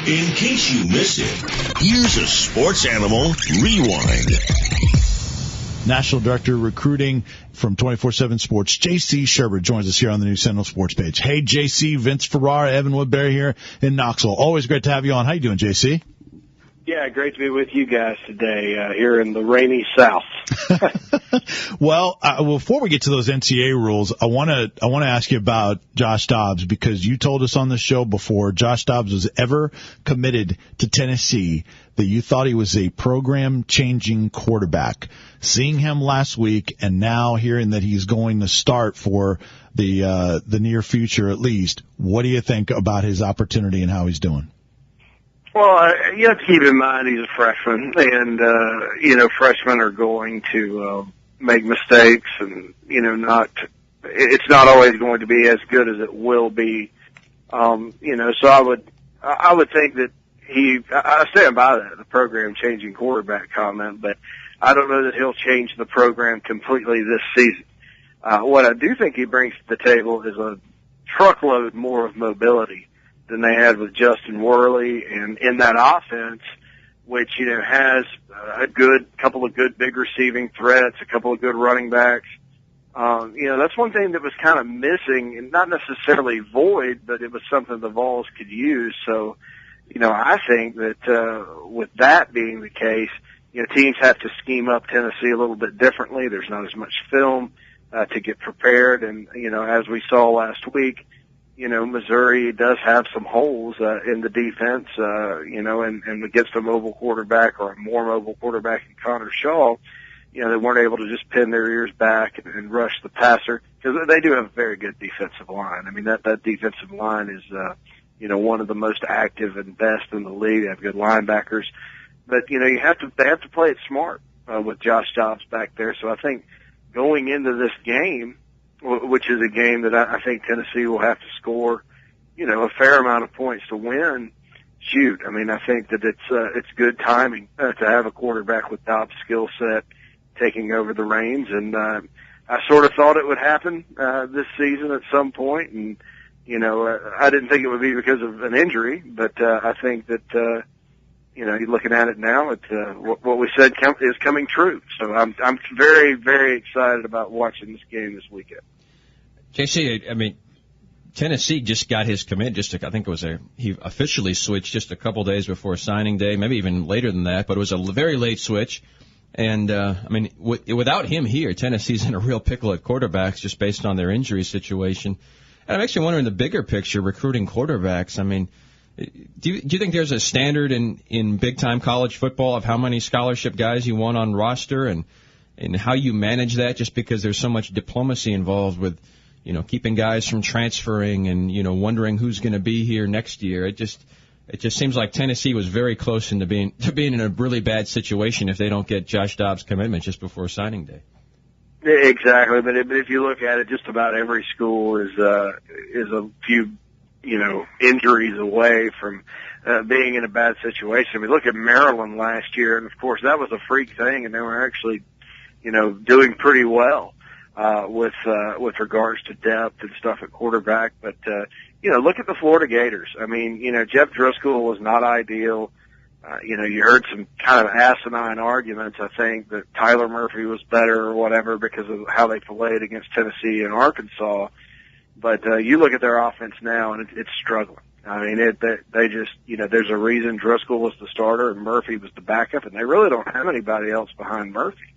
In case you missed it, here's a Sports Animal Rewind. National Director of Recruiting from 24/7 Sports, J.C. Shurburtt, joins us here on the new Sentinel Sports page. Hey, J.C., Vince Ferrara, Evan Woodbery here in Knoxville. Always great to have you on. How you doing, J.C.? Yeah, great to be with you guys today here in the rainy South. Well, before we get to those NCAA rules, I want to ask you about Josh Dobbs, because you told us on the show before Josh Dobbs was ever committed to Tennessee that you thought he was a program-changing quarterback. Seeing him last week and now hearing that he's going to start for the near future at least, what do you think about his opportunity and how he's doing? Well, you have to keep in mind he's a freshman, and, freshmen are going to make mistakes, and, it's not always going to be as good as it will be. So I would think that I stand by that, the program-changing quarterback comment, but I don't know that he'll change the program completely this season. What I do think he brings to the table is a truckload more of mobility than they had with Justin Worley, and in that offense, which, has a couple of good big receiving threats, a couple of good running backs. That's one thing that was kind of missing, and not necessarily void, but it was something the Vols could use. So, I think that, with that being the case, teams have to scheme up Tennessee a little bit differently. There's not as much film, to get prepared. And, as we saw last week, Missouri does have some holes in the defense, and against a mobile quarterback or a more mobile quarterback in Connor Shaw, they weren't able to just pin their ears back and rush the passer, because they do have a very good defensive line. I mean, that defensive line is, one of the most active and best in the league. They have good linebackers, but, they have to play it smart, with Josh Dobbs back there. So I think going into this game, which is a game that I think Tennessee will have to score, a fair amount of points to win. Shoot, I mean, I think that it's good timing to have a quarterback with Dobbs' skill set taking over the reins, and I sort of thought it would happen this season at some point, and I didn't think it would be because of an injury, but I think that you're looking at it now, what we said is coming true. So I'm very, very excited about watching this game this weekend. JC, I mean, Tennessee just got his commit. He officially switched just a couple days before signing day, maybe even later than that. But it was a very late switch, and without him here, Tennessee's in a real pickle at quarterbacks just based on their injury situation. And I'm actually wondering, the bigger picture, recruiting quarterbacks. I mean, do you think there's a standard in big time college football of how many scholarship guys you want on roster, and how you manage that? Just because there's so much diplomacy involved with keeping guys from transferring and, wondering who's going to be here next year. It just seems like Tennessee was very close to being in a really bad situation if they don't get Josh Dobbs' commitment just before signing day. Exactly. But if you look at it, just about every school is a few, injuries away from being in a bad situation. I mean, look at Maryland last year, and of course that was a freak thing, and they were actually, doing pretty well. With regards to depth and stuff at quarterback. But, look at the Florida Gators. I mean, Jeff Driscoll was not ideal. You heard some kind of asinine arguments, I think, that Tyler Murphy was better or whatever because of how they played against Tennessee and Arkansas. But, you look at their offense now and it's struggling. I mean, they just, there's a reason Driscoll was the starter and Murphy was the backup, and they really don't have anybody else behind Murphy.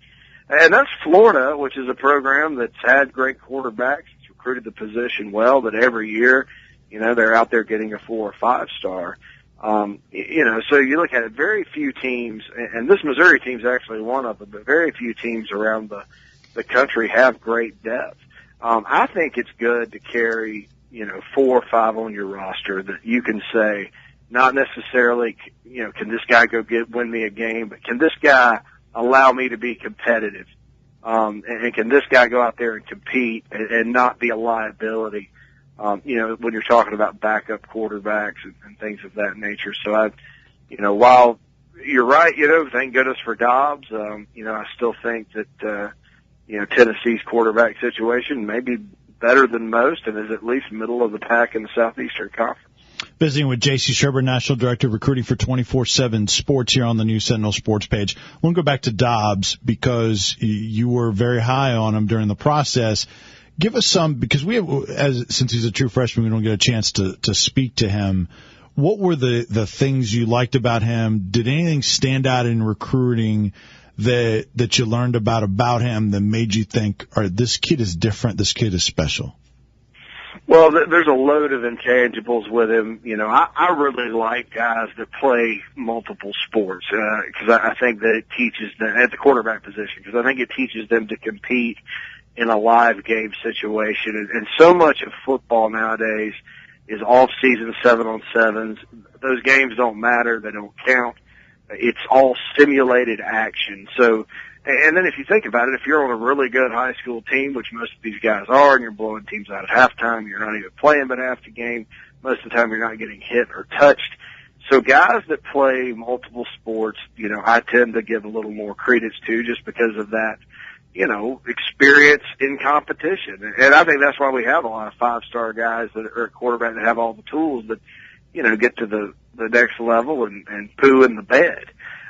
And that's Florida, which is a program that's had great quarterbacks. It's recruited the position well, but every year, they're out there getting a 4 or 5 star. So you look at it, very few teams, and this Missouri team's actually one of them, but very few teams around the country have great depth. I think it's good to carry, 4 or 5 on your roster that you can say, not necessarily, can this guy win me a game, but can this guy allow me to be competitive? And can this guy go out there and compete and not be a liability? When you're talking about backup quarterbacks and things of that nature. So while you're right, thank goodness for Dobbs, I still think that, Tennessee's quarterback situation may be better than most and is at least middle of the pack in the Southeastern Conference. Visiting with J.C. Shurburtt, National Director of Recruiting for 24/7 Sports here on the new Sentinel Sports page. I want to go back to Dobbs because you were very high on him during the process. Give us some, because since he's a true freshman, we don't get a chance to speak to him. What were the things you liked about him? Did anything stand out in recruiting that you learned about him that made you think, all right, this kid is different, this kid is special? Well, there's a load of intangibles with him. I really like guys that play multiple sports, because I think that it teaches them at the quarterback position, because I think it teaches them to compete in a live game situation. And so much of football nowadays is off-season 7-on-7s. Those games don't matter. They don't count. It's all simulated action. So, and then if you think about it, if you're on a really good high school team, which most of these guys are, and you're blowing teams out at halftime, you're not even playing but half the game. Most of the time you're not getting hit or touched. So guys that play multiple sports, I tend to give a little more credence to, just because of that, experience in competition. And I think that's why we have a lot of 5-star guys that are at quarterback that have all the tools that, get to the next level and poo in the bed.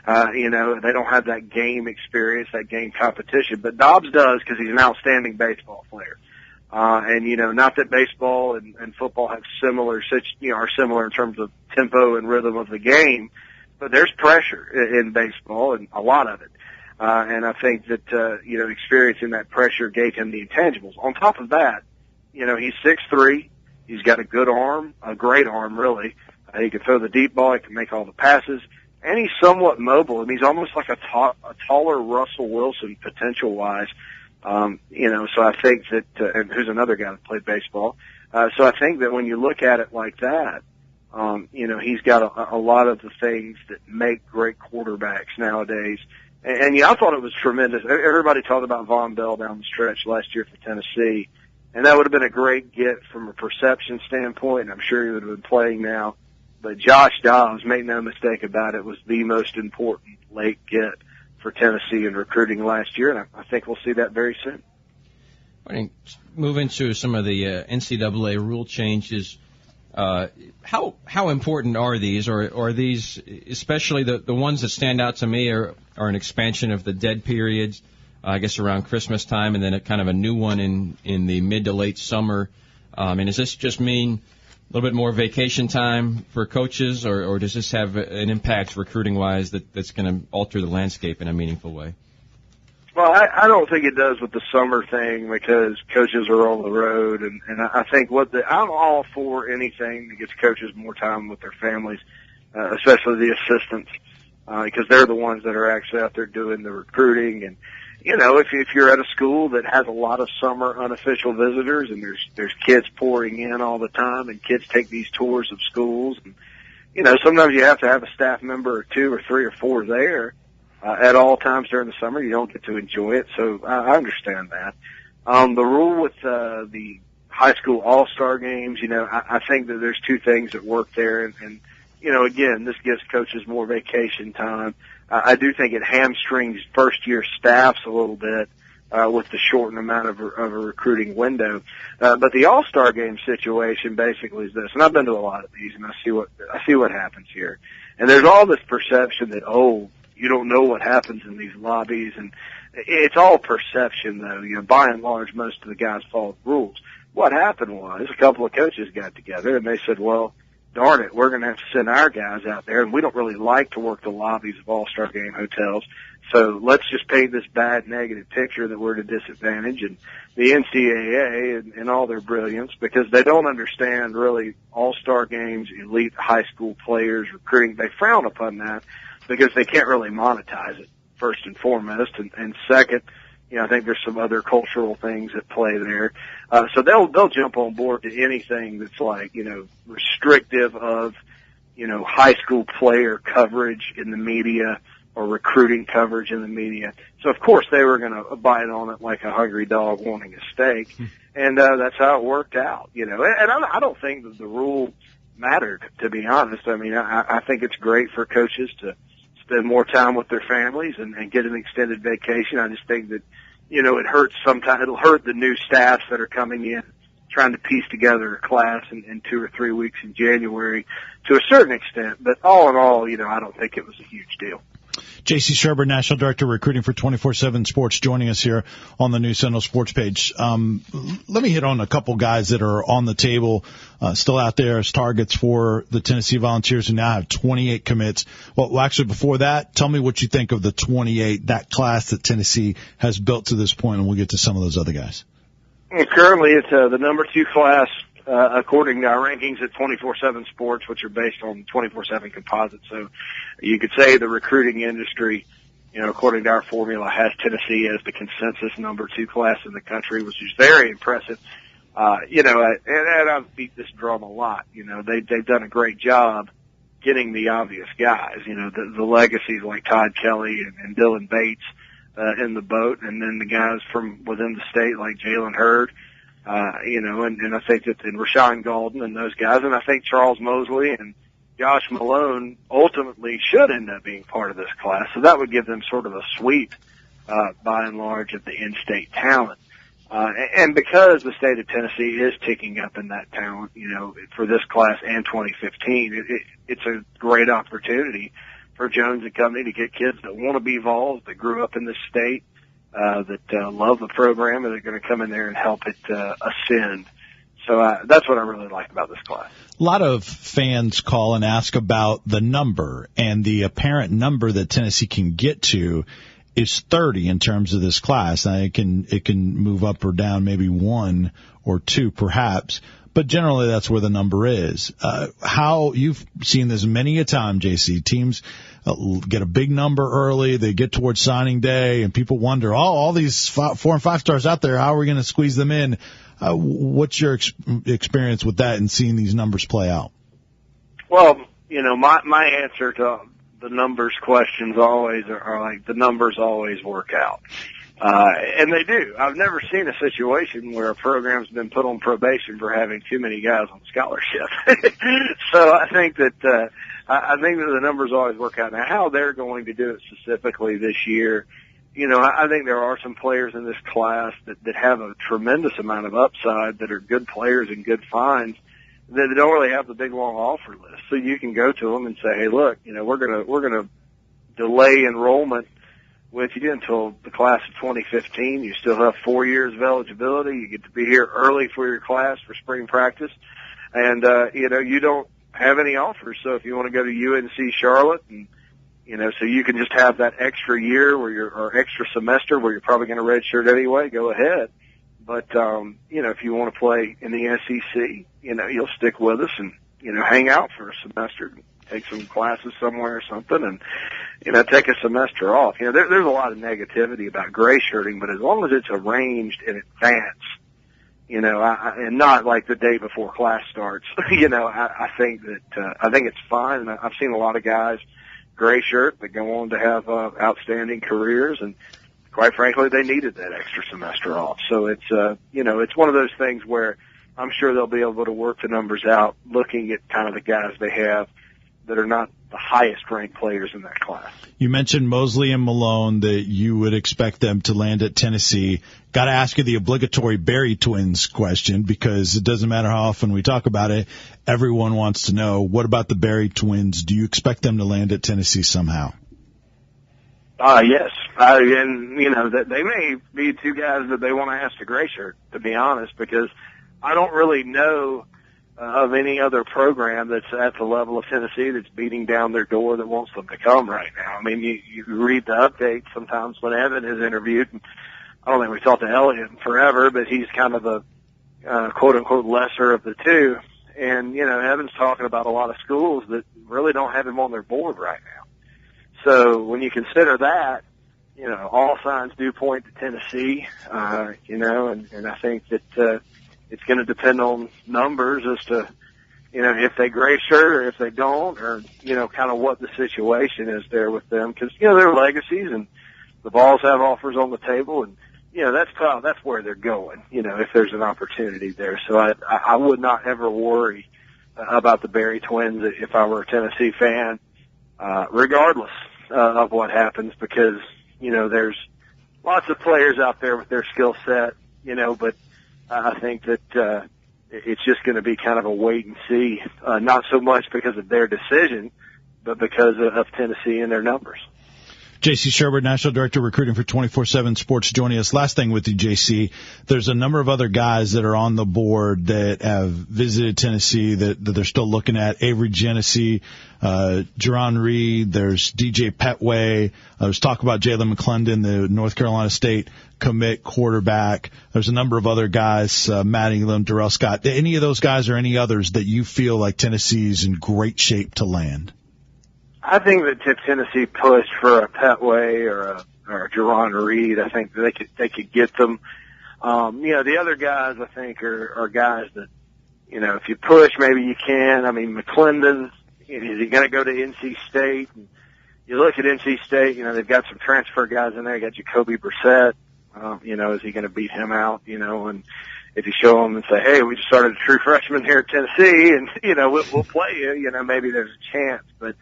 They don't have that game experience, that game competition, but Dobbs does, because he's an outstanding baseball player. Not that baseball and football have are similar in terms of tempo and rhythm of the game, but there's pressure in baseball, and a lot of it. And I think that, experiencing that pressure gave him the intangibles. On top of that, he's 6'3". He's got a good arm, a great arm, really. He can throw the deep ball. He can make all the passes. And he's somewhat mobile. He's almost like a taller Russell Wilson potential-wise. So I think that, and who's another guy that played baseball. So I think that when you look at it like that, he's got a lot of the things that make great quarterbacks nowadays. And I thought it was tremendous. Everybody talked about Von Bell down the stretch last year for Tennessee, and that would have been a great get from a perception standpoint, and I'm sure he would have been playing now. But Josh Dobbs, make no mistake about it, was the most important late get for Tennessee in recruiting last year, and I think we'll see that very soon. Move into some of the NCAA rule changes. How important are these, or are these, especially the ones that stand out to me, are an expansion of the dead periods, I guess around Christmas time, and then a kind of a new one in the mid to late summer. And does this just mean a little bit more vacation time for coaches, or does this have an impact recruiting-wise that's going to alter the landscape in a meaningful way? Well, I don't think it does with the summer thing, because coaches are on the road, and I think I'm all for anything that gets coaches more time with their families, especially the assistants, because they're the ones that are actually out there doing the recruiting. And if you're at a school that has a lot of summer unofficial visitors, and there's kids pouring in all the time, and kids take these tours of schools, and sometimes you have to have a staff member or 2 or 3 or 4 there. At all times during the summer, you don't get to enjoy it, so I understand that. The rule with the high school all-star games, I think that there's 2 things that work there, and again, this gives coaches more vacation time. I do think it hamstrings first-year staffs a little bit with the shortened amount of a recruiting window. But the all-star game situation basically is this, and I've been to a lot of these, and I see what happens here. And there's all this perception that, you don't know what happens in these lobbies, and it's all perception, though. By and large, most of the guys follow the rules. What happened was a couple of coaches got together, and they said, well, darn it, we're going to have to send our guys out there, and we don't really like to work the lobbies of all-star game hotels, so let's just paint this bad negative picture that we're at a disadvantage. And the NCAA and all their brilliance, because they don't understand really all-star games, elite high school players, recruiting, they frown upon that, because they can't really monetize it, first and foremost. And second, I think there's some other cultural things at play there. So they'll jump on board to anything that's like, restrictive of, high school player coverage in the media or recruiting coverage in the media. So of course they were going to bite on it like a hungry dog wanting a steak. And that's how it worked out, And I don't think that the rule mattered, to be honest. I think it's great for coaches to spend more time with their families and get an extended vacation. I just think that, it hurts sometimes. It'll hurt the new staffs that are coming in trying to piece together a class in 2 or 3 weeks in January to a certain extent. But all in all, I don't think it was a huge deal. J.C. Shurburtt, National Director of Recruiting for 24/7 Sports, joining us here on the new Sentinel Sports page. Let me hit on a couple guys that are on the table, still out there as targets for the Tennessee Volunteers, who now have 28 commits. Well, actually, before that, tell me what you think of the 28, that class that Tennessee has built to this point, and we'll get to some of those other guys. Currently, it's the number 2 class, according to our rankings at 24/7 Sports, which are based on 24/7 composites. So you could say the recruiting industry, according to our formula, has Tennessee as the consensus number 2 class in the country, which is very impressive. And I've beat this drum a lot. They've done a great job getting the obvious guys, the legacies like Todd Kelly and Dylan Bates, in the boat, and then the guys from within the state like Jalen Hurd, and I think that in Rashawn Golden and those guys, and I think Charles Mosley and Josh Malone ultimately should end up being part of this class. So that would give them sort of a sweep, by and large, of the in-state talent. And because the state of Tennessee is ticking up in that talent, for this class and 2015, it's a great opportunity for Jones and company to get kids that want to be Vols, that grew up in this state, that love the program, and they're going to come in there and help it ascend. So that's what I really like about this class. A lot of fans call and ask about the number, and the apparent number that Tennessee can get to is 30 in terms of this class. Now, it can move up or down, maybe 1 or 2 perhaps, but generally that's where the number is. How you've seen this many a time, JC, teams get a big number early, they get towards signing day, and people wonder, all these 4 and 5 stars out there, how are we going to squeeze them in? What's your experience with that and seeing these numbers play out? Well, my answer to the numbers questions always are like, the numbers always work out. And they do. I've never seen a situation where a program's been put on probation for having too many guys on scholarship. So I think that the numbers always work out. Now, how they're going to do it specifically this year, I think there are some players in this class that have a tremendous amount of upside, that are good players and good finds, that don't really have the big long offer list. So you can go to them and say, hey, look, we're gonna delay enrollment with you until the class of 2015. You still have 4 years of eligibility. You get to be here early for your class for spring practice. And, you don't have any offers. So if you want to go to UNC Charlotte and, so you can just have that extra year or extra semester where you're probably going to redshirt anyway, go ahead. But, if you want to play in the SEC, you'll stick with us and, hang out for a semester, take some classes somewhere or something, and, take a semester off. There's a lot of negativity about gray shirting, but as long as it's arranged in advance, and not like the day before class starts, I think it's fine. And I've seen a lot of guys gray shirt that go on to have outstanding careers, and quite frankly, they needed that extra semester off. So it's it's one of those things where I'm sure they'll be able to work the numbers out, looking at kind of the guys they have that are not the highest ranked players in that class. You mentioned Mosley and Malone, that you would expect them to land at Tennessee. Got to ask you the obligatory Berry twins question, because it doesn't matter how often we talk about it. Everyone wants to know, what about the Berry twins? Do you expect them to land at Tennessee somehow? Yes. That they may be 2 guys that they want to ask to gray shirt, to be honest, because I don't really know of any other program that's at the level of Tennessee that's beating down their door that wants them to come right now. I mean, you read the updates sometimes when Evan is interviewed. I don't think we talked to Elliott in forever, but he's kind of the quote unquote lesser of the 2. And, Evan's talking about a lot of schools that really don't have him on their board right now. So when you consider that, all signs do point to Tennessee, and I think that, it's going to depend on numbers as to, if they gray shirt or if they don't, or, kind of what the situation is there with them. Cause, they're legacies and the Vols have offers on the table, and, that's where they're going, if there's an opportunity there. So I would not ever worry about the Berry twins if I were a Tennessee fan, regardless of what happens, because, there's lots of players out there with their skill set, but I think that, it's just going to be kind of a wait and see, not so much because of their decision, but because of Tennessee and their numbers. JC Shurburtt, National Director of Recruiting for 24/7 Sports, joining us. Last thing with you, JC, there's a number of other guys that are on the board that have visited Tennessee that they're still looking at. Avery Genesee, Jerron Reed, there's DJ Petway. There's talk about Jalen McClendon, the North Carolina State commit quarterback. There's a number of other guys, Matt England, Darrell Scott. Any of those guys or any others that you feel like Tennessee's in great shape to land? I think that if Tennessee pushed for a Petway or a Jerron Reed, I think they could get them. The other guys I think are guys that, if you push, maybe you can. I mean, McClendon, is he going to go to NC State? And you look at NC State, they've got some transfer guys in there. You got Jacoby Brissett. Is he going to beat him out? And if you show them and say, hey, we just started a true freshman here at Tennessee and, we'll play you, maybe there's a chance. But,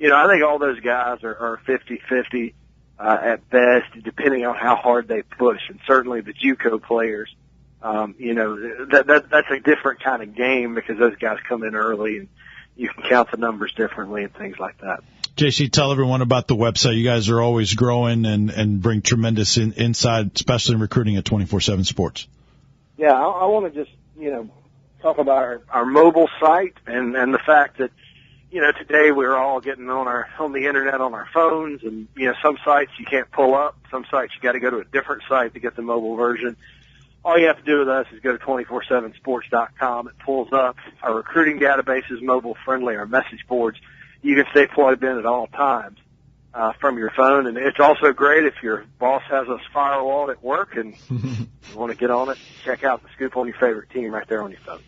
I think all those guys are 50-50, at best, depending on how hard they push. And certainly the JUCO players, that's a different kind of game because those guys come in early and you can count the numbers differently and things like that. JC, tell everyone about the website. You guys are always growing and bring tremendous insight, especially in recruiting at 24/7 Sports. Yeah, I want to just, talk about our mobile site and the fact that, today we're all getting on the internet on our phones and, some sites you can't pull up. Some sites you got to go to a different site to get the mobile version. All you have to do with us is go to 247sports.com. It pulls up. Our recruiting database is mobile friendly. Our message boards, you can stay plugged in at all times from your phone. And it's also great if your boss has us firewalled at work and you want to get on it, check out the scoop on your favorite team right there on your phone.